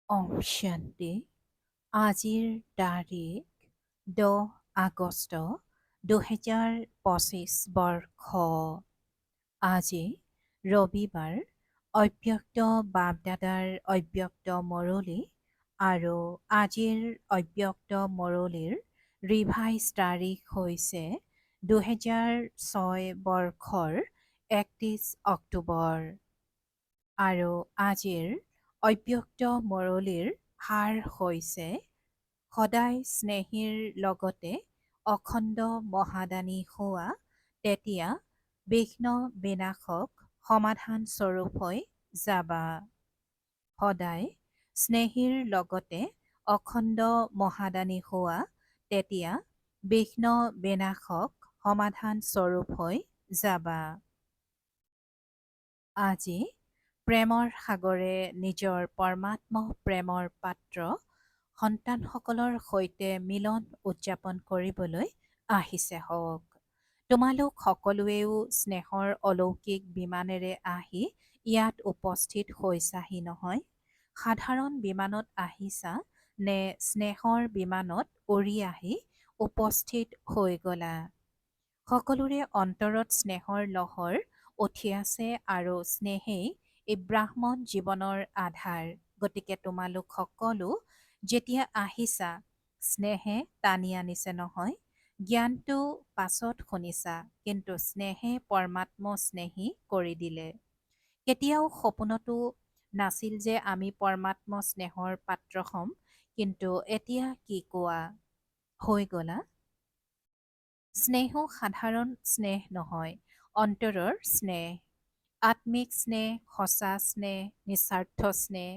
শান্তি আজিৰ তাৰিখ 10 আগষ্ট 2025 বৰ্ষ। আজি ৰবিবাৰ। অব্যক্ত বাপদাদাৰ অব্যক্ত মৰলী আৰু আজিৰ অব্যক্ত মৰলীৰ ৰিভাইজ তাৰিখ হৈছে 2006 বৰ্ষৰ 31 অক্টোবৰ। আৰু আজিৰ অব্যক্ত মৰলীৰ সাৰ হৈছে সদায় স্নেহীৰ লগতে অখণ্ড মহাদানী হোৱা, তেতিয়া বিঘ্ন বিনাশক সমাধান স্বৰূপ হৈ যাবা। সদায় স্নেহীৰ লগতে অখণ্ড মহাদানী হোৱা, তেতিয়া বিঘ্ন বিনাশক সমাধান স্বৰূপ হৈ যাবা। আজি প্ৰেমৰ সাগৰে নিজৰ পৰমাত্ম প্ৰেমৰ পাত্ৰ সন্তানসকলৰ সৈতে মিলন উদযাপন কৰিবলৈ আহিছে হওক। তোমালোক সকলোৱেও স্নেহৰ অলৌকিক বিমানেৰে আহি ইয়াত উপস্থিত হৈছাহি নহয়? সাধাৰণ বিমানত আহিছা নে স্নেহৰ বিমানত উৰি আহি উপস্থিত হৈ গলা? সকলোৰে অন্তৰত স্নেহৰ লহৰ উঠি আছে আৰু স্নেহেই এই ব্ৰাহ্মণ জীৱনৰ আধাৰ। গতিকে তোমালোক সকলো যেতিয়া আহিছা, স্নেহে টানি আনিছে নহয়। জ্ঞানটো পাছত শুনিছা, কিন্তু স্নেহে পৰমাত্ম স্নেহী কৰি দিলে। কেতিয়াও সপোনতো নাছিল যে আমি পৰমাত্ম স্নেহৰ পাত্ৰ হ'ম, কিন্তু এতিয়া কি কোৱা হৈ গলা? স্নেহো সাধাৰণ স্নেহ নহয়, অন্তৰৰ স্নেহ। আত্মিক স্নেহ, সঁচা স্নেহ, নিস্বাৰ্থ স্নেহ।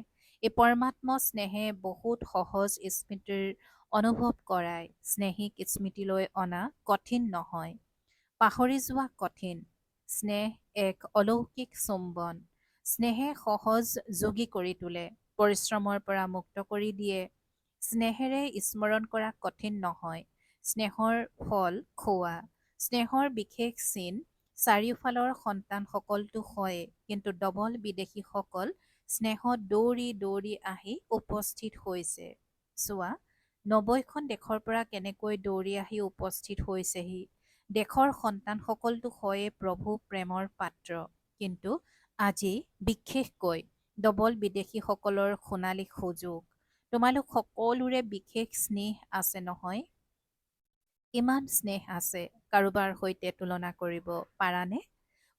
এই পৰমাত্ম স্নেহে বহুত সহজ স্মৃতিৰ অনুভৱ কৰায়। স্নেহীক স্মৃতিলৈ অনা কঠিন নহয়, পাহৰি যোৱা কঠিন। স্নেহ এক অলৌকিক চুম্বন। স্নেহে সহজ যোগী কৰি তোলে, পৰিশ্ৰমৰ পৰা মুক্ত কৰি দিয়ে। স্নেহেৰে স্মৰণ কৰা কঠিন নহয়। স্নেহৰ ফল খোৱা। স্নেহৰ বিশেষ চিন চাৰিওফালৰ সন্তানসকলতো হয়ে, কিন্তু ডবল বিদেশীসকল স্নেহত দৌৰি দৌৰি আহি উপস্থিত হৈছে। চোৱা, 90খন দেশৰ পৰা কেনেকৈ দৌৰি আহি উপস্থিত হৈছেহি। দেশৰ সন্তানসকলতো হয়ে প্ৰভু প্ৰেমৰ পাত্ৰ, কিন্তু আজি বিশেষকৈ ডবল বিদেশীসকলৰ সোণালী সুযোগ। তোমালোক সকলোৰে বিশেষ স্নেহ আছে নহয়? ইমান স্নেহ আছে, কাৰোবাৰ সৈতে তুলনা কৰিব পাৰানে?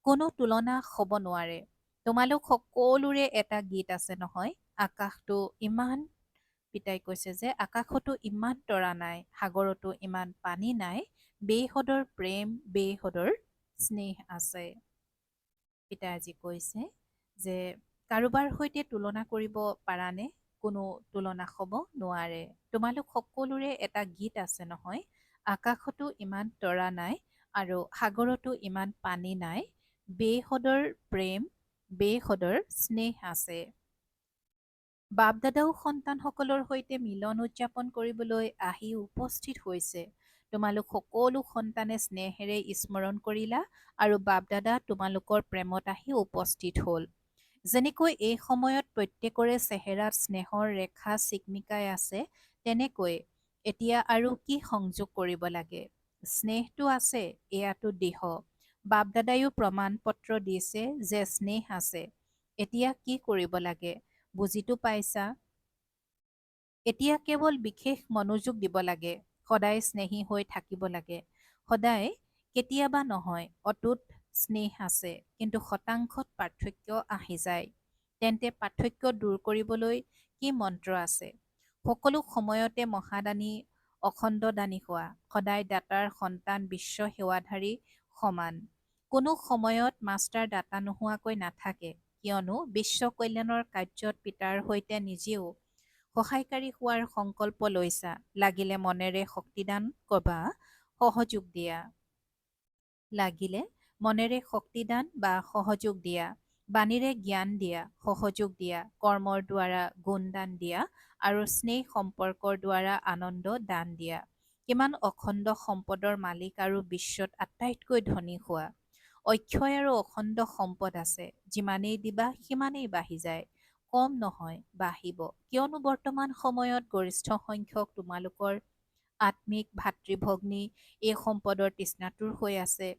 কোনো তুলনা হ'ব নোৱাৰে। তোমালোক সকলোৰে এটা গীত আছে নহয়, আকাশটো ইমান, পিতাই কৈছে যে আকাশতো ইমান তৰা নাই, সাগৰতো ইমান পানী নাই, বেহদৰ প্ৰেম, বেহদৰ স্নেহ আছে। পিতাই আজি কৈছে যে কাৰোবাৰ সৈতে তুলনা কৰিব পাৰানে? কোনো তুলনা হ'ব নোৱাৰে। তোমালোক সকলোৰে এটা গীত আছে নহয়, আকাশতো ইমান তৰা নাই আৰু সাগৰতো ইমান পানী নাই, বেহদৰ প্ৰেম, বেহদৰ স্নেহ আছে। বাপদাদাও সন্তানসকলৰ সৈতে মিলন উদযাপন কৰিবলৈ আহি উপস্থিত হৈছে। তোমালোক সকলো সন্তানে স্নেহেৰে স্মৰণ কৰিলা আৰু বাপদাদা তোমালোকৰ প্ৰেমত আহি উপস্থিত হ'ল। যেনেকৈ এই সময়ত প্ৰত্যেকৰে চেহেৰাত স্নেহৰ ৰেখা চিকমিকাই আছে, তেনেকৈ এতিয়া আৰু কি সংযোগ কৰিব লাগে? স্নেহটো আছে, এয়াতো দেহ। বাপদাদায়ো প্ৰমাণ পত্ৰ দিছে যে স্নেহ আছে। এতিয়া কি কৰিব লাগে? বুজিতো পাইছা? এতিয়া কেৱল বিশেষ মনোযোগ দিব লাগে। সদায় স্নেহী হৈ থাকিব লাগে। সদায়, কেতিয়াবা নহয়, অটুট স্নেহ আছে, কিন্তু শতাংশত পাৰ্থক্য আহি যায়। তেন্তে পাৰ্থক্য দূৰ কৰিবলৈ কি মন্ত্ৰ আছে? সকলো সময়তে মহাদানী, অখণ্ড দানী হোৱা, সদায় দাতাৰ সন্তান, বিশ্ব সেৱাধাৰী সমান। কোনো সময়ত মাষ্টাৰ দাতা নোহোৱাকৈ নাথাকে, কিয়নো বিশ্ব কল্যাণৰ কাৰ্যত পিতাৰ সৈতে নিজেও সহায়কাৰী হোৱাৰ সংকল্প লৈছা। লাগিলে মনেৰে শক্তিদান কবা, সহযোগ দিয়া। লাগিলে মনেৰে শক্তিদান বা সহযোগ দিয়া। বাণীৰে জ্ঞান দিয়া, সহযোগ দিয়া, কৰ্মৰ দ্বাৰা গুণদান দিয়া আৰু স্নেহ সম্পৰ্কৰ দ্বাৰা আনন্দ দান দিয়া। কিমান অখণ্ড সম্পদৰ মালিক আৰু বিশ্বত আটাইতকৈ ধনী হোৱা। অক্ষয় আৰু অখণ্ড সম্পদ আছে, যিমানেই দিবা সিমানেই বাঢ়ি যায়। কম নহয়, বাঢ়িব। কিয়নো বৰ্তমান সময়ত গৰিষ্ঠ সংখ্যক তোমালোকৰ আত্মিক ভাতৃ ভগ্নী এই সম্পদৰ তৃষ্ণাতুৰ হৈ আছে।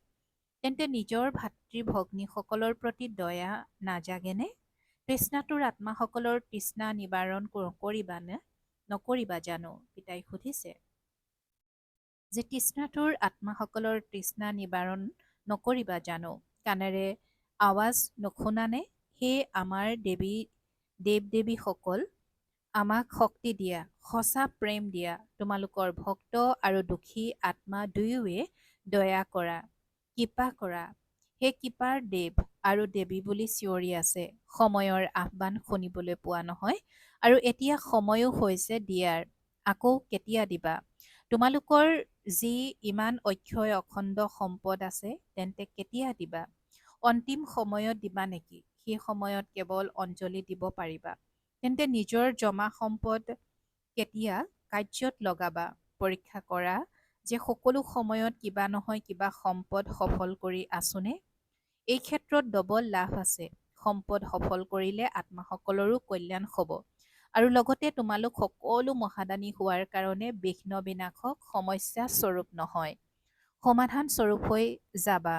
তেন্তে নিজৰ ভাতৃ ভগ্নীসকলৰ প্ৰতি দয়া নাজাগেনে? তৃষ্ণাতুৰ আত্মাসকলৰ তৃষ্ণা নিবাৰণ কৰিবানে? নকৰিবা জানো? পিতাই সুধিছে। যে তৃষ্ণাতুৰ আত্মাসকলৰ তৃষ্ণা নিবাৰণ নকৰিবা জানো? কাণেৰে আৱাজ নুশুনানে? হে আমাৰ দেৱ দেৱীসকল, আমাক শক্তি দিয়া, সঁচা প্ৰেম দিয়া, তোমালোকৰ ভক্ত আৰু দুখী আত্মা দুয়োৱে দয়া কৰা, কৃপা কৰা। সেই কৃপাৰ দেৱ আৰু দেৱী বুলি চিঞৰি আছে। সময়ৰ আহ্বান শুনিবলৈ পোৱা নহয়, আৰু এতিয়া সময়ো হৈছে দিয়াৰ। আকৌ কেতিয়া দিবা? তোমালোকৰ যি ইমান অক্ষয় অখণ্ড সম্পদ আছে, তেন্তে কেতিয়া দিবা? অন্তিম সময়ত দিবা নেকি? সেই সময়ত কেৱল অঞ্জলি দিব পাৰিবা। তেন্তে নিজৰ জমা সম্পদ কেতিয়া কাৰ্যত লগাবা? পৰীক্ষা কৰা যে সকলো সময়ত কিবা নহয় কিবা সম্পদ সফল কৰি আছোনে? এই ক্ষেত্ৰত ডবল লাভ আছে। সম্পদ সফল কৰিলে আত্মাসকলৰো কল্যাণ হ'ব, আৰু লগতে তোমালোক সকলো মহাদানী হোৱাৰ কাৰণে বিঘ্ন বিনাশক সমস্যা স্বৰূপ নহয়, সমাধান স্বৰূপ হৈ যাবা।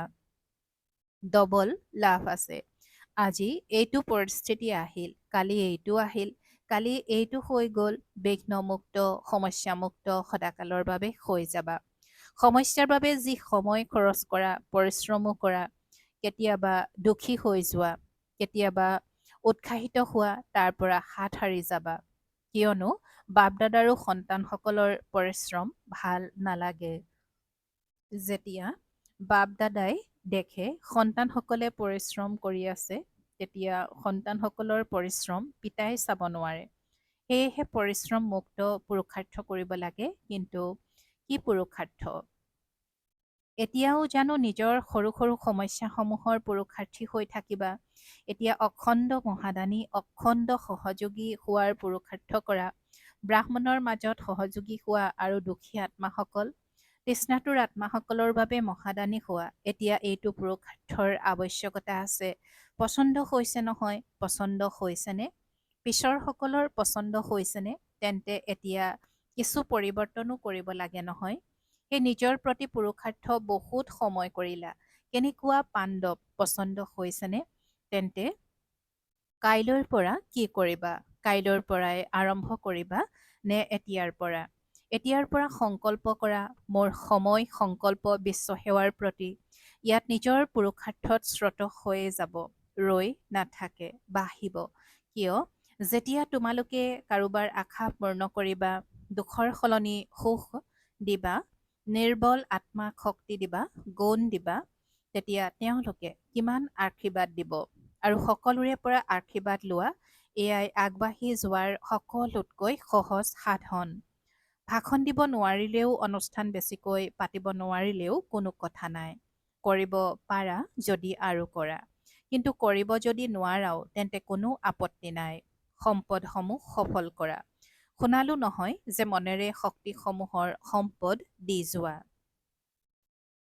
ডবল লাভ আছে। আজি এইটো পৰিস্থিতি আহিল, কালি এইটো আহিল, কালি এইটো হৈ গ'ল। বিঘ্নমুক্ত সমস্যামুক্ত সদাকালৰ বাবে হৈ যাবা। সমস্যাৰ বাবে যি সময় খৰচ কৰা, পৰিশ্ৰমো কৰা, কেতিয়াবা দুখী হৈ যোৱা, কেতিয়াবা উৎসাহিত হোৱা, তাৰ পৰা হাত সাৰি যাবা। কিয়নো বাপদাদাৰো সন্তানসকলৰ পৰিশ্ৰম ভাল নালাগে। যেতিয়া বাপদাদাই দেখে সন্তানসকলে পৰিশ্ৰম কৰি আছে, তেতিয়া সন্তানসকলৰ পৰিশ্ৰম পিতাই চাব নোৱাৰে। সেয়েহে পৰিশ্ৰম মুক্ত পুৰুষাৰ্থ কৰিব লাগে। কিন্তু কি পুৰুষাৰ্থ? এতিয়াও জানো নিজৰ সৰু সৰু সমস্যাসমূহৰ পুৰুষাৰ্থী হৈ থাকিবা? এতিয়া অখণ্ড মহাদানী, অখণ্ড সহযোগী হোৱাৰ পুৰুষাৰ্থ কৰা। ব্ৰাহ্মণৰ মাজত সহযোগী হোৱা আৰু দুখী আত্মাসকল, তৃষ্ণাতুৰ আত্মাসকলৰ বাবে মহাদানী হোৱা। এতিয়া এইটো পুৰুষাৰ্থৰ আৱশ্যকতা আছে। পচন্দ হৈছে নহয়? পচন্দ হৈছেনে? পিছৰ সকলৰ পচন্দ হৈছেনে? তেন্তে এতিয়া কিছু পৰিৱৰ্তনো কৰিব লাগে নহয়। সেই নিজৰ প্ৰতি পুৰুষাৰ্থ বহুত সময় কৰিলা। কেনেকুৱা পাণ্ডৱ, পচন্দ হৈছেনে? তেন্তে কাইলৈৰ পৰা কি কৰিবা? কাইলৈৰ পৰাই আৰম্ভ কৰিবা নে এতিয়াৰ পৰা? এতিয়াৰ পৰা সংকল্প কৰা, মোৰ সময় সংকল্প বিশ্বসেৱাৰ প্ৰতি। ইয়াত নিজৰ পুৰুষাৰ্থত শ্ৰত হৈয়ে যাব, ৰৈ নাথাকে, বাঢ়িব। কিয়? যেতিয়া তোমালোকে কাৰোবাৰ আশা পূৰ্ণ কৰিবা, দুখৰ সলনি সুখ দিবা, নিৰ্বল আত্মাক শক্তি দিবা, গুণ দিবা, তেতিয়া তেওঁলোকে কিমান আশীৰ্বাদ দিব। আৰু সকলোৰে পৰা আশীৰ্বাদ লোৱা, এয়াই আগবাঢ়ি যোৱাৰ সকলোতকৈ সহজ সাধন। ভাষণ দিব নোৱাৰিলেও, অনুষ্ঠান বেছিকৈ পাতিব নোৱাৰিলেও কোনো কথা নাই। কৰিব পাৰা যদি আৰু কৰা, কিন্তু কৰিব যদি নোৱাৰাও তেন্তে কোনো আপত্তি নাই। সম্পদসমূহ সফল কৰা। শুনালো নহয় যে মনেৰে শক্তিসমূহৰ সম্পদ দি যোৱা।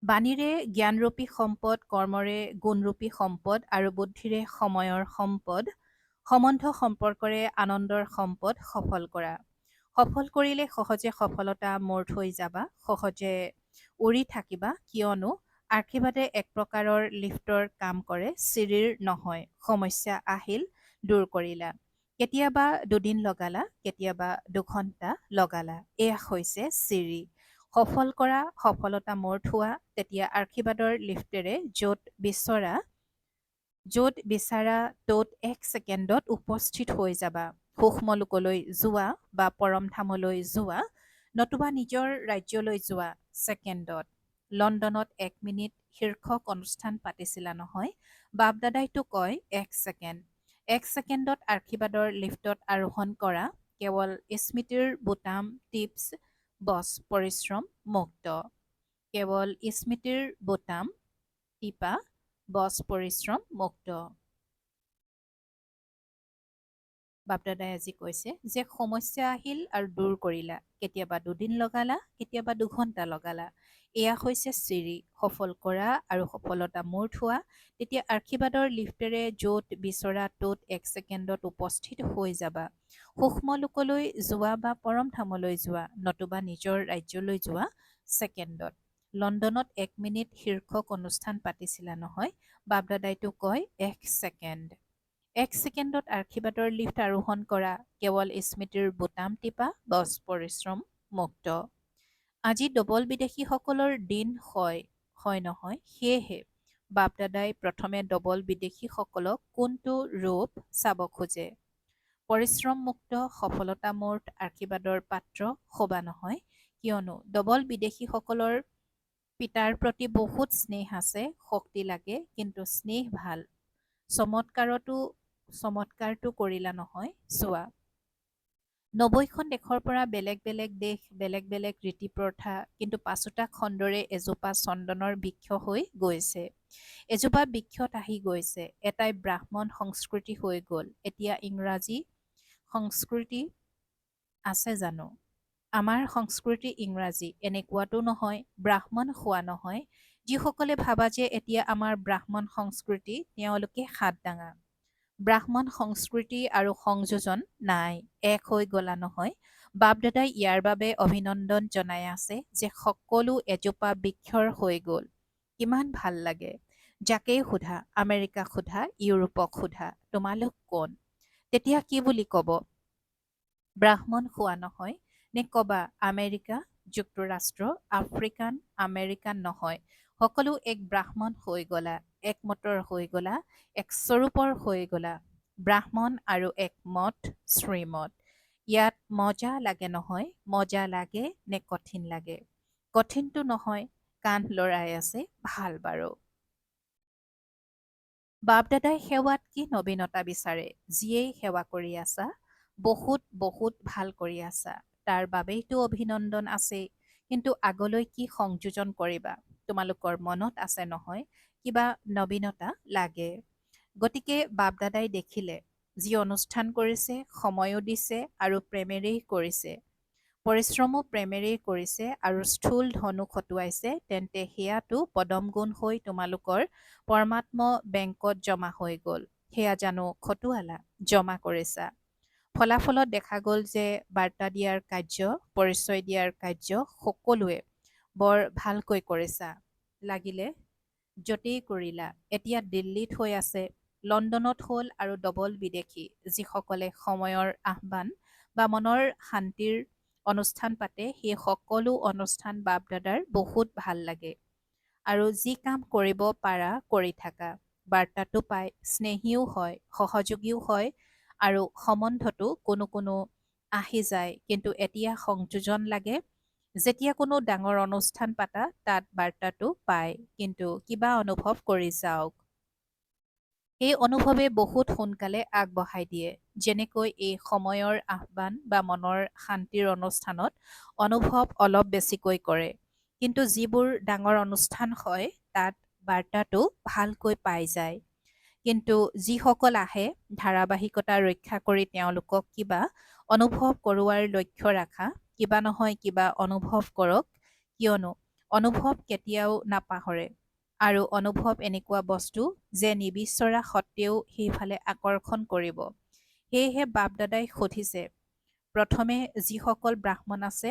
বাণীৰে জ্ঞানৰূপী সম্পদ, কৰ্মৰে গুণৰূপী সম্পদ, আৰু বুদ্ধিৰে সময়ৰ সম্পদ, সম্বন্ধ সম্পৰ্কৰে আনন্দৰ সম্পদ সফল কৰা। সফল কৰিলে সহজে সফলতা মূৰ থৈ যাবা, সহজে উৰি থাকিবা। কিয়নো আশীৰ্বাদে এক প্ৰকাৰৰ লিফ্টৰ কাম কৰে, চিৰিৰ নহয়। সমস্যা আহিল, দূৰ কৰিলা। কেতিয়াবা দুদিন লগালা, কেতিয়াবা দুঘণ্টা লগালা, এয়া হৈছে চিৰি। সফল কৰা, সফলতা মূৰ থোৱা, তেতিয়া আশীৰ্বাদৰ লিফ্টেৰে য'ত বিচাৰা ত'ত এক ছেকেণ্ডত উপস্থিত হৈ যাবা। সূক্ষ্মলোকলৈ যোৱা বা পৰমধামলৈ যোৱা, নতুবা নিজৰ ৰাজ্যলৈ যোৱা ছেকেণ্ডত। লণ্ডনত 1 মিনিট শীৰ্ষক অনুষ্ঠান পাতিছিলা নহয়? বাপদাদাইতো কয় 1 ছেকেণ্ড। 1 ছেকেণ্ডত আশীৰ্বাদৰ লিফ্টত আৰোহণ কৰা। কেৱল স্মৃতিৰ বুটাম টিপছ, বছ, পৰিশ্ৰম মুক্ত। কেৱল স্মৃতিৰ বুটাম টিপা, বছ, পৰিশ্ৰম মুক্ত। বাপদাদাই আজি কৈছে যে সমস্যা আহিল আৰু দূৰ কৰিলা, কেতিয়াবা 2 দিন লগালা, কেতিয়াবা 2 ঘণ্টা লগালা। এয়া হৈছে চিৰি, সফল কৰা আৰু সফলতা মূৰ থোৱা। তেতিয়া আশীৰ্বাদৰ লিফ্টেৰে য'ত বিচৰা ত'ত 1 ছেকেণ্ডত উপস্থিত হৈ যাবা। সূক্ষ্ম লোকলৈ যোৱা বা পৰম ধামলৈ যোৱা, নতুবা নিজৰ ৰাজ্যলৈ যোৱা ছেকেণ্ডত। লণ্ডনত 1 মিনিট শীৰ্ষক অনুষ্ঠান পাতিছিলা নহয়, বাপদাদাইতো কয় 1 ছেকেণ্ড। 1 ছেকেণ্ডত আশীৰ্বাদৰ লিফ্ট আৰোহণ কৰা, কেৱল স্মৃতিৰ বুটাম টিপা, বছ পৰিশ্ৰম মুক্ত। আজি ডবল বিদেশীসকলৰ দিন হয় নহয়, সেয়েহে বাপদাদাই প্ৰথমে ডবল বিদেশীসকলক কোনটো ৰূপ চাব খোজে। পৰিশ্ৰমমুক্ত সফলতামূৰ্ত আশীৰ্বাদৰ পাত্ৰ হবা নহয়, কিয়নো ডবল বিদেশীসকলৰ পিতাৰ প্ৰতি বহুত স্নেহ আছে, শক্তি লাগে, কিন্তু স্নেহ ভাল। চমৎকাৰটো কৰিলা নহয়, চোৱা। 90খন দেশৰ পৰা বেলেগ বেলেগ দেশ, বেলেগ বেলেগ ৰীতি প্ৰথা, কিন্তু 5টা খণ্ডৰে এজোপা চন্দনৰ বৃক্ষ হৈ গৈছে। এজোপা বৃক্ষত আহি গৈছে, এটাই ব্ৰাহ্মণ সংস্কৃতি হৈ গ'ল। এতিয়া ইংৰাজী সংস্কৃতি আছে জানো? আমাৰ সংস্কৃতি ইংৰাজী এনেকুৱাতো নহয়, ব্ৰাহ্মণ হোৱা নহয়। যিসকলে ভাবা যে এতিয়া আমাৰ ব্ৰাহ্মণ সংস্কৃতি, তেওঁলোকে হাত দাঙা। ব্ৰাহ্মণ সংস্কৃতি আৰু সংযোজন নাই, এক হৈ গলা নহয়। বাপদাদাই ইয়াৰ বাবে অভিনন্দন জনাই আছে যে সকলো এজোপা বৃক্ষৰ হৈ গ'ল। কিমান ভাল লাগে। যাকেই সোধা, আমেৰিকাক সোধা, ইউৰোপক সোধা, তোমালোক কোন? তেতিয়া কি বুলি ক'ব? ব্ৰাহ্মণ হোৱা নহয়, নে কবা আমেৰিকা যুক্তৰাষ্ট্ৰ, আফ্ৰিকান আমেৰিকান নহয়, সকলো এক ব্ৰাহ্মণ হৈ গলা, একমতৰ হৈ গলা, এক স্বৰূপৰ হৈ গলা। ব্ৰাহ্মণ আৰু একমত শ্ৰীমত। ইয়াত মজা লাগে নহয়, মজা লাগে নে কঠিন লাগে? কঠিনটো নহয়, কান্ধ লৰাই আছে, ভাল বাৰু। বাপদাদাই সেৱাত কি নবীনতা বিচাৰে? যিয়েই সেৱা কৰি আছা, বহুত বহুত ভাল কৰি আছা, তাৰ বাবেইতো অভিনন্দন আছেই। কিন্তু আগলৈ কি সংযোজন কৰিবা? তোমালোকৰ মনত আছে নহয়, কিবা নবীনতা লাগে। গতিকে বাপদাদাই দেখিলে, যি অনুষ্ঠান কৰিছে, সময়ো দিছে আৰু প্ৰেমেৰেই কৰিছে, পৰিশ্ৰমো প্ৰেমেৰেই কৰিছে আৰু স্থূল ধনো খটুৱাইছে, তেন্তে সেয়াটো পদম গুণ হৈ তোমালোকৰ পৰমাত্ম বেংকত জমা হৈ গ'ল। সেয়া জানো খটুৱালা, জমা কৰিছা। ফলাফলত দেখা গ'ল যে বাৰ্তা দিয়াৰ কাৰ্য, পৰিচয় দিয়াৰ কাৰ্য সকলোৱে বৰ ভালকৈ কৰিছা। লাগিলে য'তেই কৰিলা, এতিয়া দিল্লীত হৈ আছে, লণ্ডনত হ'ল আৰু ডবল বিদেশী, যিসকলে সময়ৰ আহ্বান বা মনৰ শান্তিৰ অনুষ্ঠান পাতে, সেই সকলো অনুষ্ঠান বাপদাদাৰ বহুত ভাল লাগে। আৰু যি কাম কৰিব পাৰা কৰি থাকা। বাৰ্তাটো পাই স্নেহীও হয়, সহযোগীও হয়, আৰু সম্বন্ধতো কোনো আহি যায়, কিন্তু এতিয়া সংযোজন লাগে। যেতিয়া কোনো ডাঙৰ অনুষ্ঠান পাতা, তাত বাৰ্তাটো পায়, কিন্তু কিবা অনুভৱ কৰি যাওক। এই অনুভৱে বহুত সোনকালে আগবঢ়াই দিয়ে। যেনেকৈ এই সময়ৰ আহ্বান বা মনৰ শান্তিৰ অনুষ্ঠানত অনুভৱ অলপ বেছিকৈ কৰে। কিন্তু যিবোৰ ডাঙৰ অনুষ্ঠান হয়, তাত বাৰ্তাটো ভালকৈ পাই যায়। কিন্তু যিসকল আহে, ধাৰাবাহিকতা ৰক্ষা কৰি তেওঁলোকক কিবা অনুভৱ কৰোৱাৰ লক্ষ্য ৰাখা, কিবা নহয় কিবা অনুভৱ কৰক, কিয়নো অনুভৱ কেতিয়াও নাপাহৰে। আৰু অনুভৱ এনেকুৱা বস্তু যে নিবিচৰা সত্ত্বেও সেইফালে আকৰ্ষণ কৰিব। সেয়েহে বাপদাদাই সুধিছে, প্ৰথমে যিসকল ব্ৰাহ্মণ আছে,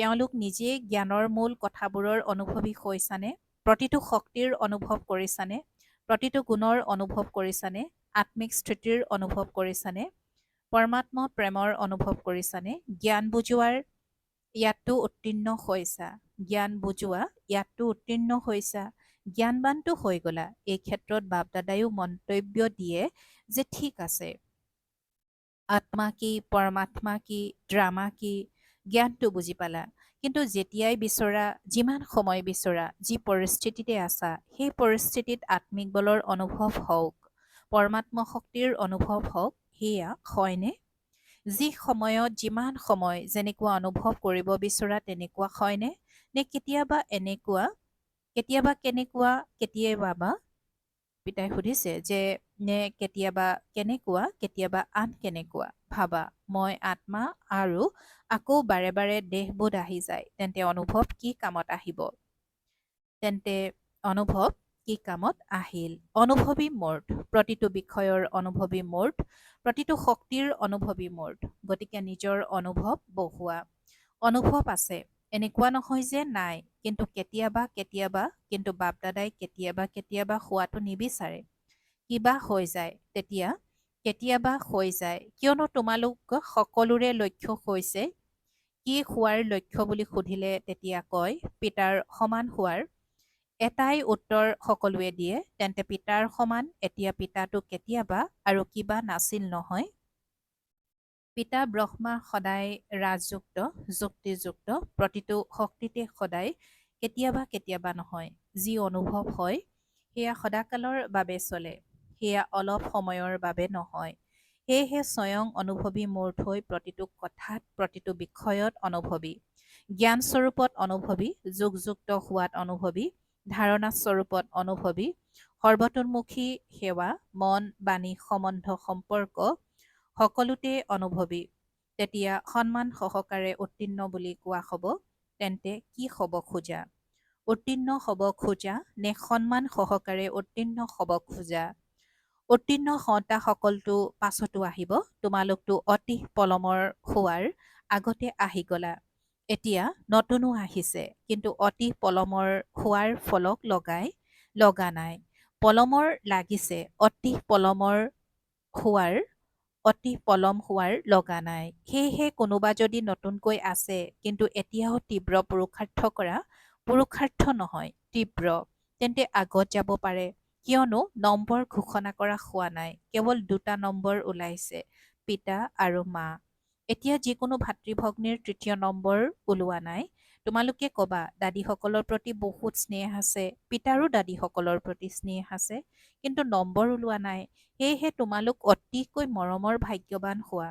তেওঁলোক নিজেই জ্ঞানৰ মূল কথাবোৰৰ অনুভৱী হৈছানে? প্ৰতিটো শক্তিৰ অনুভৱ কৰিছানে? প্ৰতিটো গুণৰ অনুভৱ কৰিছানে? আত্মিক স্থিতিৰ অনুভৱ কৰিছানে? পৰমাত্ম প্ৰেমৰ অনুভৱ কৰিছানে? জ্ঞান বুজোৱাৰ ইয়াততো উত্তীৰ্ণ হৈছা। জ্ঞান বুজোৱা ইয়াততো উত্তীৰ্ণ হৈছা। জ্ঞানবানটো হৈ গলা। এই ক্ষেত্ৰত বাপদাদায়ো মন্তব্য দিয়ে যে ঠিক আছে, আত্মা কি, পৰমাত্মা কি, ড্ৰামা কি, জ্ঞানটো বুজি পালা। কিন্তু যেতিয়াই বিচৰা, যিমান সময় বিচৰা, যি পৰিস্থিতিতে আছা, সেই পৰিস্থিতিত আত্মিক বলৰ অনুভৱ হওক, পৰমাত্ম শক্তিৰ অনুভৱ হওক, সেয়া হয়নে? যি সময়ত যিমান সময় যেনেকুৱা অনুভৱ কৰিব বিচৰা তেনেকুৱা হয়নে? নে কেতিয়াবা এনেকুৱা, কেতিয়াবা কেনেকুৱা, কেতিয়াবা বা? পিতাই সুধিছে যে নে কেতিয়াবা কেনেকুৱা কেতিয়াবা আন কেনেকুৱা ভাবা মই আত্মা আৰু আকৌ বাৰে বাৰে দেহবোধ আহি যায় তেন্তে অনুভৱ কি কামত আহিব তেন্তে অনুভৱ কি কামত আহিল অনুভৱী মূৰ্ত প্ৰতিটো বিষয়ৰ অনুভৱী মূৰ্ত প্ৰতিটো শক্তিৰ অনুভৱী মূৰ্ত গতিকে নিজৰ অনুভৱ বহোৱা অনুভৱ আছে এনেকুৱা নহয় যে নাই কিন্তু কেতিয়াবা কেতিয়াবা কিন্তু বাপদাদাই কেতিয়াবা কেতিয়াবা হোৱাটো নিবিচাৰে কিবা হৈ যায় তেতিয়া কেতিয়াবা হৈ যায় কিয়নো তোমালোক সকলোৰে লক্ষ্য হৈছে কি হোৱাৰ লক্ষ্য বুলি সুধিলে তেতিয়া কয় পিতাৰ সমান হোৱাৰ এটাই উত্তৰ সকলোৱে দিয়ে তেন্তে পিতাৰ সমান এতিয়া পিতাটো কেতিয়াবা আৰু কিবা নাছিল নহয় পিতা ব্ৰহ্মা সদায় ৰাজযুক্ত যুক্তিযুক্ত প্ৰতিটো শক্তিতে সদায় কেতিয়াবা কেতিয়াবা নহয় যি অনুভৱ হয় সেয়া সদাকালৰ বাবে চলে সেয়া অলপ সময়ৰ বাবে নহয় সেয়েহে স্বয়ং অনুভৱী মূৰ্ত হৈ প্ৰতিটো কথাত প্ৰতিটো বিষয়ত অনুভৱী জ্ঞানস্বৰূপত অনুভৱী যুগযুক্ত হোৱাত অনুভৱী ধাৰণা স্বৰূপত অনুভৱী সৰ্বতোন্মুখী সেৱা মন বাণী সম্বন্ধ সম্পৰ্ক সকলোতে অনুভৱী তেতিয়া সন্মান সহকাৰে উত্তীৰ্ণ বুলি কোৱা হ'ব তেন্তে কি হ'ব খোজা উত্তীৰ্ণ হ'ব খোজা নে সন্মান সহকাৰে উত্তীৰ্ণ হ'ব খোজা উত্তীৰ্ণ হওঁতা সকলটো পাছতো আহিব তোমালোকতো অতি পলমৰ হোৱাৰ আগতে আহি গলা এতিয়া নতুনো আহিছে কিন্তু অতি পলমৰ হোৱাৰ ফলক লগা নাই পলমৰ লাগিছে হোৱাৰ অতি পলম হোৱাৰ লগা নাই সেয়েহে কোনোবা যদি নতুনকৈ আছে কিন্তু এতিয়াও তীব্ৰ পুৰুষাৰ্থ নহয় তীব্ৰ তেন্তে আগত যাব পাৰে কিয়নো নম্বৰ ঘোষণা কৰা হোৱা নাই কেৱল দুটা নম্বৰ ওলাইছে পিতা আৰু মা এতিয়া যিকোনো ভাতৃভগ্নীৰ তৃতীয় নম্বৰ ওলোৱা নাই তোমালোকে কবা দাদীসকলৰ প্ৰতি বহুত স্নেহ আছে পিতাৰো দাদীসকলৰ প্ৰতি স্নেহ আছে কিন্তু নম্বৰ ওলোৱা নাই সেয়েহে তোমালোক অতিকৈ মৰমৰ ভাগ্যৱান হোৱা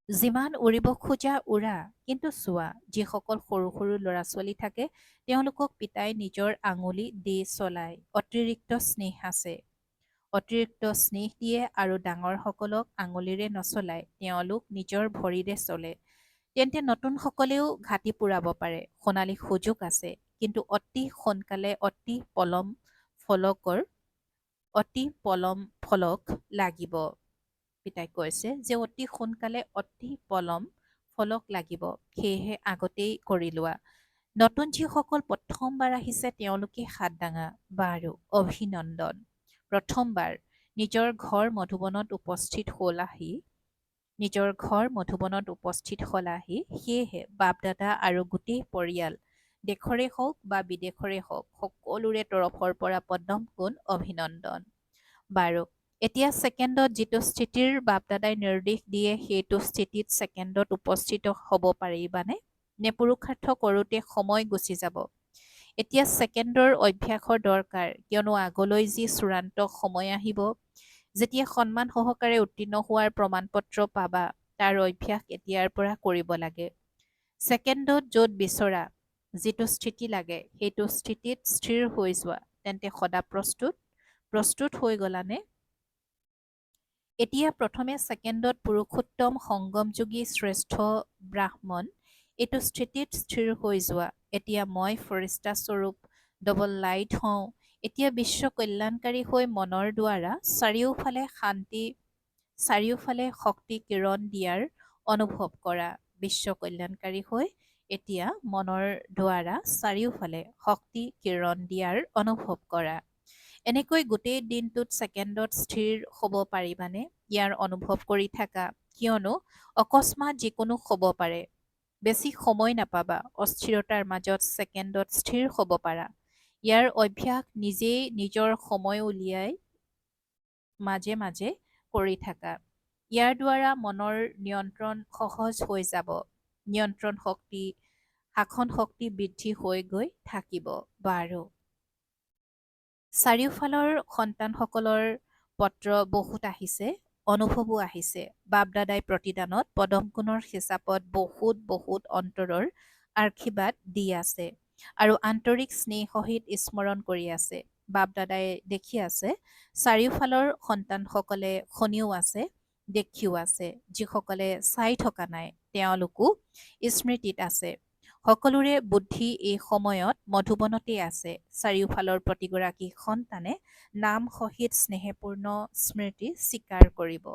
যিমান উৰিব খোজা উৰা কিন্তু চোৱা যিসকল সৰু সৰু ল'ৰা ছোৱালী থাকে তেওঁলোকক পিতাই নিজৰ আঙুলি দি চলায় অতিৰিক্ত স্নেহ আছে অতিৰিক্ত স্নেহ দিয়ে আৰু ডাঙৰসকলক আঙুলিৰে নচলায় তেওঁলোক নিজৰ ভৰিৰে চলে তেন্তে নতুনসকলেও ঘাটি পুৰাব পাৰে সোণালী সুযোগ আছে কিন্তু অতি সোনকালে অতি পলম ফলক লাগিব পিতাই কৈছে যে অতি সোনকালে অতি পলম ফলক লাগিব সেয়েহে আগতেই কৰি লোৱা নতুন যিসকল প্ৰথমবাৰ আহিছে তেওঁলোকে হাত দাঙা বাৰু অভিনন্দন প্ৰথমবাৰ নিজৰ ঘৰ মধুবনত উপস্থিত হলাহি সেয়েহে বাপদাদা আৰু গোটেই পৰিয়াল দেশৰে হওক বা বিদেশৰে হওক সকলোৰে তৰফৰ পৰা পদম গুণ অভিনন্দন বাৰু এতিয়া ছেকেণ্ডত যিটো স্থিতিৰ বাপদাদাই নিৰ্দেশ দিয়ে সেইটো স্থিতিত ছেকেণ্ডত উপস্থিত হ'ব পাৰিবানে নে পুৰুষাৰ্থ কৰোঁতে সময় গুচি যাব এতিয়া ছেকেণ্ডৰ অভ্যাসৰ দৰকাৰ কিয়নো আগলৈ যি চূড়ান্ত সময় আহিব যেতিয়া সন্মান সহকাৰে উত্তীৰ্ণ হোৱাৰ প্ৰমাণ পত্ৰ পাবা তাৰ অভ্যাস এতিয়াৰ পৰা কৰিব লাগে ছেকেণ্ডত য'ত বিচৰা যিটো স্থিতি লাগে সেইটো স্থিতিত স্থিৰ হৈ যোৱা তেন্তে সদা প্ৰস্তুত হৈ গলানে এতিয়া প্ৰথমে ছেকেণ্ডত পুৰুষোত্তম সংগমযোগী শ্ৰেষ্ঠ ব্ৰাহ্মণ এইটো স্থিতিত স্থিৰ হৈ যোৱা এতিয়া মই ফৰিষ্টা স্বৰূপ ডবল লাইট হওঁ এতিয়া বিশ্ব কল্যাণকাৰী হৈ মনৰ দ্বাৰা চাৰিওফালে শক্তি কিৰণ দিয়াৰ অনুভৱ কৰা বিশ্ব কল্যাণকাৰী হৈ এতিয়া মনৰ দ্বাৰা চাৰিওফালে শক্তি কিৰণ দিয়াৰ অনুভৱ কৰা এনেকৈ গোটেই দিনটোত ছেকেণ্ডত স্থিৰ হ'ব পাৰিবানে ইয়াৰ অনুভৱ কৰি থাকা কিয়নো অকস্মাত যিকোনো হ'ব পাৰে বেছি সময় নাপাবা অস্থিৰতাৰ মাজত ছেকেণ্ডত স্থিৰ হ'ব পাৰা ইয়াৰ অভ্যাস নিজেই নিজৰ সময় উলিয়াই মাজে মাজে কৰি থাকা ইয়াৰ দ্বাৰা মনৰ নিয়ন্ত্ৰণ সহজ হৈ যাব নিয়ন্ত্ৰণ শক্তি শাসন শক্তি বৃদ্ধি হৈ গৈ থাকিব বাৰু চাৰিওফালৰ সন্তানসকলৰ পত্ৰ বহুত আহিছে অনুভৱো আহিছে বাপদাদাই প্ৰতিদানত পদম গুণৰ হিচাপত বহুত অন্তৰৰ আশীৰ্বাদ দি আছে আৰু আন্তৰিক স্নেহ সহিত স্মৰণ কৰি আছে বাপ দাদাই দেখি আছে, চাৰিওফালৰ সন্তানসকলে শুনিও আছে, দেখিও আছে। যিসকলে চাই থকা নাই তেওঁলোকো স্মৃতিত আছে। সকলোৰে বুদ্ধি এই সময়ত মধুবনতেই আছে। চাৰিওফালৰ প্ৰতিগৰাকী সন্তানে নাম সহিত স্নেহপূৰ্ণ স্মৃতি স্বীকাৰ কৰিব।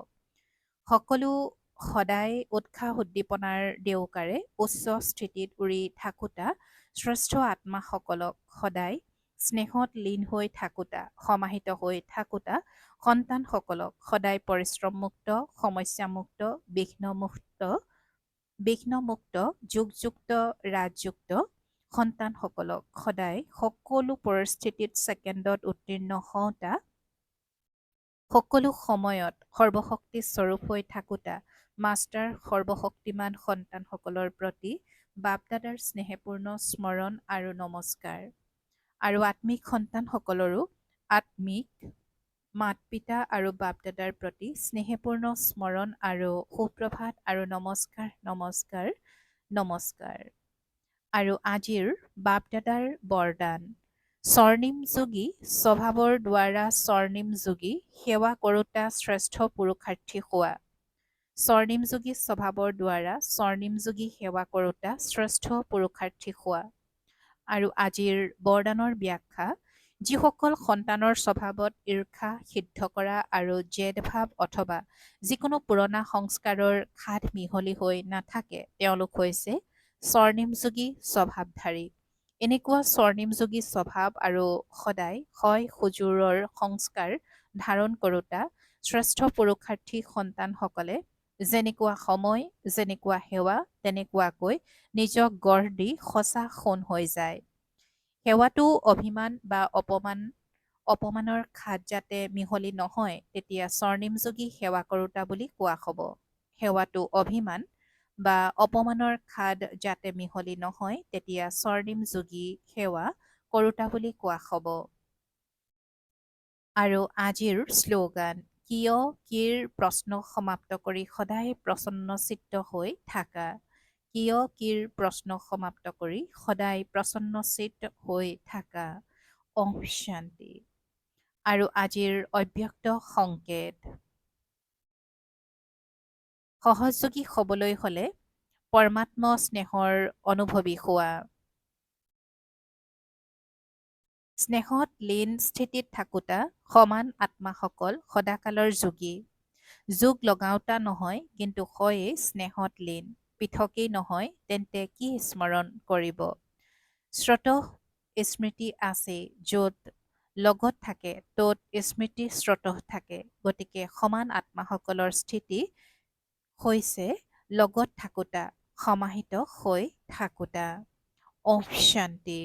সকলো সদায় উৎসাহ উদ্দীপনাৰ দেউকাৰে উচ্চ স্থিতিত উৰি থাকোঁতা শ্ৰেষ্ঠ আত্মাসকলক সদায় স্নেহত লীন হৈ থাকোঁতা, সমাহিত হৈ থাকোঁতা সন্তানসকলক সদায় পৰিশ্ৰমমুক্ত, সমস্যামুক্ত, বিঘ্নমুক্ত, যুগযুক্ত, ৰাজযুক্ত সন্তানসকলক সদায় সকলো পৰিস্থিতিত ছেকেণ্ডত উত্তীৰ্ণ হওঁতা, সকলো সময়ত সৰ্বশক্তি স্বৰূপ হৈ থাকোঁতা মাষ্টাৰ সৰ্বশক্তিমান সন্তানসকলৰ প্ৰতি বাপ দাদাৰ স্নেহপূৰ্ণ স্মৰণ আৰু নমস্কাৰ। আৰু আত্মিক সন্তানসকলৰো আত্মিক মাত পিতা আৰু বাপ দাদাৰ প্ৰতি স্নেহপূৰ্ণ স্মৰণ আৰু সুপ্ৰভাত আৰু নমস্কাৰ নমস্কাৰ নমস্কাৰ। আৰু আজিৰ বাপ দাদাৰ বৰদান। স্বৰ্ণিম যোগী স্বভাৱৰ দ্বাৰা স্বৰ্ণিম যোগী সেৱা কৰোঁতা শ্ৰেষ্ঠ পুৰুষাৰ্থী হোৱা। স্বৰ্ণিম যোগী স্বভাৱৰ দ্বাৰা স্বৰ্ণিম যোগী সেৱা কৰোঁতা শ্ৰেষ্ঠ পুৰুষাৰ্থী হোৱা। আৰু আজিৰ বৰদানৰ ব্যাখ্যা। যিসকল সন্তানৰ স্বভাৱত ঈৰ্ষা সিদ্ধ কৰা আৰু জেদ ভাৱ অথবা যিকোনো পুৰণা সংস্কাৰৰ খাদ মিহলি হৈ নাথাকে তেওঁলোক হৈছে স্বৰ্ণিমযোগী স্বভাৱধাৰী। এনেকুৱা স্বৰ্ণিমযোগী স্বভাৱ আৰু সদায় হয় সুজোৰৰ সংস্কাৰ ধাৰণ কৰোঁতা শ্ৰেষ্ঠ পুৰুষাৰ্থী সন্তানসকলে যেনেকুৱা সময়, যেনেকুৱা সেৱা তেনেকুৱাকৈ নিজক গঢ় দি সঁচা সোণ হৈ যায়। সেৱাটো অভিমান বা অপমানৰ খাদ যাতে মিহলি নহয় তেতিয়া স্বৰ্ণিমযোগী সেৱা কৰোঁতা বুলি কোৱা হ'ব। সেৱাটো অভিমান বা অপমানৰ খাদ যাতে মিহলি নহয় তেতিয়া স্বৰ্ণিমযোগী সেৱা কৰোঁতা বুলি কোৱা হ'ব। আৰু আজিৰ শ্লোগান। কিয় কিৰ প্ৰশ্ন সমাপ্ত কৰি সদায় প্ৰসন্নচিত্ত হৈ থাকা। কিয় কিৰ প্ৰশ্ন সমাপ্ত কৰি সদায় প্ৰসন্নচিত্ত হৈ থাকা। ওম শান্তি। আৰু আজিৰ অব্যক্ত সংকেত। সহযোগী হ'বলৈ হ'লে পৰমাত্ম স্নেহৰ অনুভৱী হোৱা। স্নেহত লীন স্থিতিত থাকোঁতা সমান আত্মাসকল সদাকালৰ যোগী। যোগ লগাওঁতা নহয় কিন্তু হয়েই স্নেহত লীন। পৃথকেই নহয় তেন্তে কি স্মৰণ কৰিব। স্ৰোতঃ স্মৃতি আছেই, য'ত লগত থাকে ত'ত স্মৃতি স্ৰোতঃ থাকে। গতিকে সমান আত্মাসকলৰ স্থিতি হৈছে লগত থাকোঁতা, সমাহিত হৈ থাকোঁতা। ওম শান্তি।